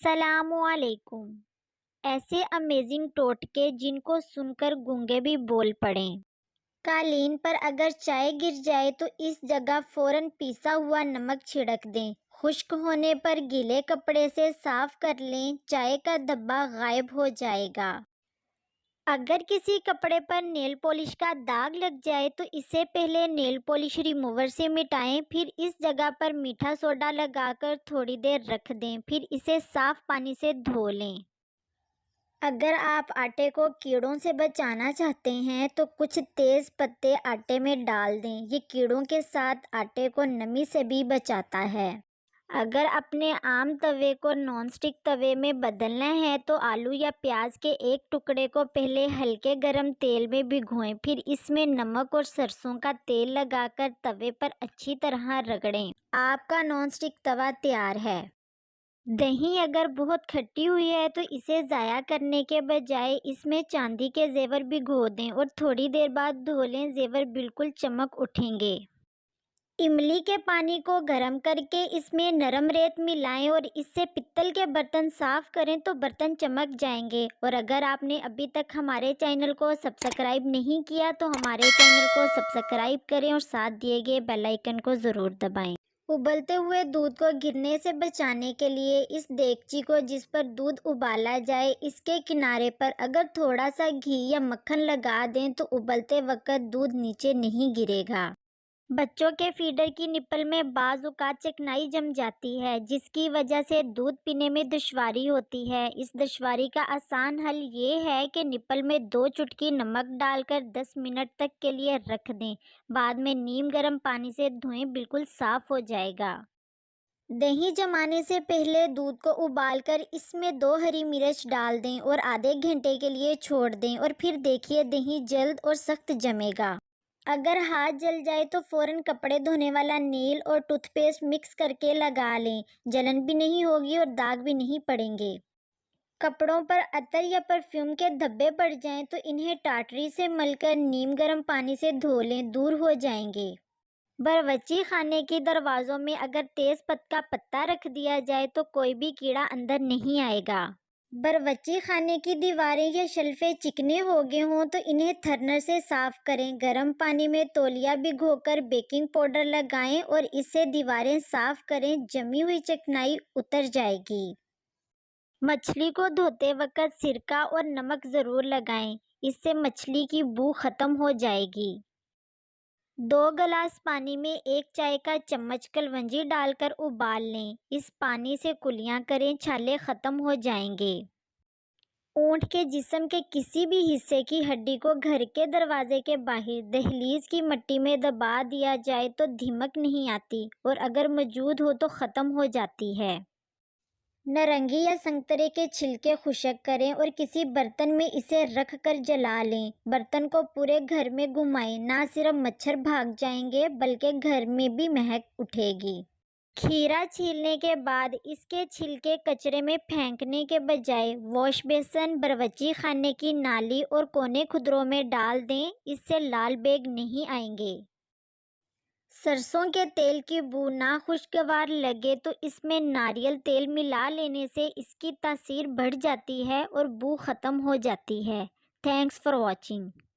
السلام علیکم۔ ایسے امیزنگ ٹوٹکے جن کو سن کر گونگے بھی بول پڑیں۔ قالین پر اگر چائے گر جائے تو اس جگہ فوراً پیسا ہوا نمک چھڑک دیں۔ خشک ہونے پر گیلے کپڑے سے صاف کر لیں، چائے کا دھبا غائب ہو جائے گا۔ اگر کسی کپڑے پر نیل پالش کا داغ لگ جائے تو اسے پہلے نیل پالش ریموور سے مٹائیں، پھر اس جگہ پر میٹھا سوڈا لگا کر تھوڑی دیر رکھ دیں، پھر اسے صاف پانی سے دھو لیں۔ اگر آپ آٹے کو کیڑوں سے بچانا چاہتے ہیں تو کچھ تیز پتے آٹے میں ڈال دیں، یہ کیڑوں کے ساتھ آٹے کو نمی سے بھی بچاتا ہے۔ اگر اپنے عام توے کو نان اسٹک توے میں بدلنا ہے تو آلو یا پیاز کے ایک ٹکڑے کو پہلے ہلکے گرم تیل میں بھگوئیں، پھر اس میں نمک اور سرسوں کا تیل لگا کر توے پر اچھی طرح رگڑیں۔ آپ کا نان اسٹک توا تیار ہے۔ دہی اگر بہت کھٹی ہوئی ہے تو اسے ضائع کرنے کے بجائے اس میں چاندی کے زیور بھگو دیں اور تھوڑی دیر بعد دھو لیں، زیور بالکل چمک اٹھیں گے۔ املی کے پانی کو گرم کر کے اس میں نرم ریت ملائیں اور اس سے پتل کے برتن صاف کریں تو برتن چمک جائیں گے۔ اور اگر آپ نے ابھی تک ہمارے چینل کو سبسکرائب نہیں کیا تو ہمارے چینل کو سبسکرائب کریں اور ساتھ دیے گئے بیل آئیکن کو ضرور دبائیں۔ ابلتے ہوئے دودھ کو گرنے سے بچانے کے لیے اس دیگچی کو جس پر دودھ ابالا جائے، اس کے کنارے پر اگر تھوڑا سا گھی یا مکھن لگا دیں تو ابلتے وقت دودھ نیچے نہیں گرے گا۔ بچوں کے فیڈر کی نپل میں بعض اوقات چکنائی جم جاتی ہے، جس کی وجہ سے دودھ پینے میں دشواری ہوتی ہے۔ اس دشواری کا آسان حل یہ ہے کہ نپل میں 2 چٹکی نمک ڈال کر 10 منٹ تک کے لیے رکھ دیں، بعد میں نیم گرم پانی سے دھوئیں، بالکل صاف ہو جائے گا۔ دہی جمانے سے پہلے دودھ کو ابال کر اس میں 2 ہری مرچ ڈال دیں اور آدھے گھنٹے کے لیے چھوڑ دیں اور پھر دیکھیے دہی جلد اور سخت جمے گا۔ اگر ہاتھ جل جائے تو فوراً کپڑے دھونے والا نیل اور ٹوتھ پیسٹ مکس کر کے لگا لیں، جلن بھی نہیں ہوگی اور داغ بھی نہیں پڑیں گے۔ کپڑوں پر عطر یا پرفیوم کے دھبے پڑ جائیں تو انہیں ٹاٹری سے مل کر نیم گرم پانی سے دھو لیں، دور ہو جائیں گے۔ باورچی خانے کے دروازوں میں اگر تیز پت کا پتا رکھ دیا جائے تو کوئی بھی کیڑا اندر نہیں آئے گا۔ باورچی خانے کی دیواریں یا شیلفیں چکنے ہو گئے ہوں تو انہیں تھرنر سے صاف کریں، گرم پانی میں تولیہ بھگو کر بیکنگ پاؤڈر لگائیں اور اس سے دیواریں صاف کریں، جمی ہوئی چکنائی اتر جائے گی۔ مچھلی کو دھوتے وقت سرکہ اور نمک ضرور لگائیں، اس سے مچھلی کی بو ختم ہو جائے گی۔ 2 گلاس پانی میں 1 چائے کا چمچ کلونجی ڈال کر ابال لیں، اس پانی سے کلیاں کریں، چھالے ختم ہو جائیں گے۔ اونٹ کے جسم کے کسی بھی حصے کی ہڈی کو گھر کے دروازے کے باہر دہلیز کی مٹی میں دبا دیا جائے تو دھمک نہیں آتی اور اگر موجود ہو تو ختم ہو جاتی ہے۔ نارنگی یا سنترے کے چھلکے خشک کریں اور کسی برتن میں اسے رکھ کر جلا لیں، برتن کو پورے گھر میں گھمائیں، نہ صرف مچھر بھاگ جائیں گے بلکہ گھر میں بھی مہک اٹھے گی۔ کھیرا چھیلنے کے بعد اس کے چھلکے کچرے میں پھینکنے کے بجائے واش بیسن، باورچی خانے کی نالی اور کونے خدروں میں ڈال دیں، اس سے لال بیگ نہیں آئیں گے۔ سرسوں کے تیل کی بو ناخوشگوار لگے تو اس میں ناریل تیل ملا لینے سے اس کی تاثیر بڑھ جاتی ہے اور بو ختم ہو جاتی ہے۔ Thanks for watching.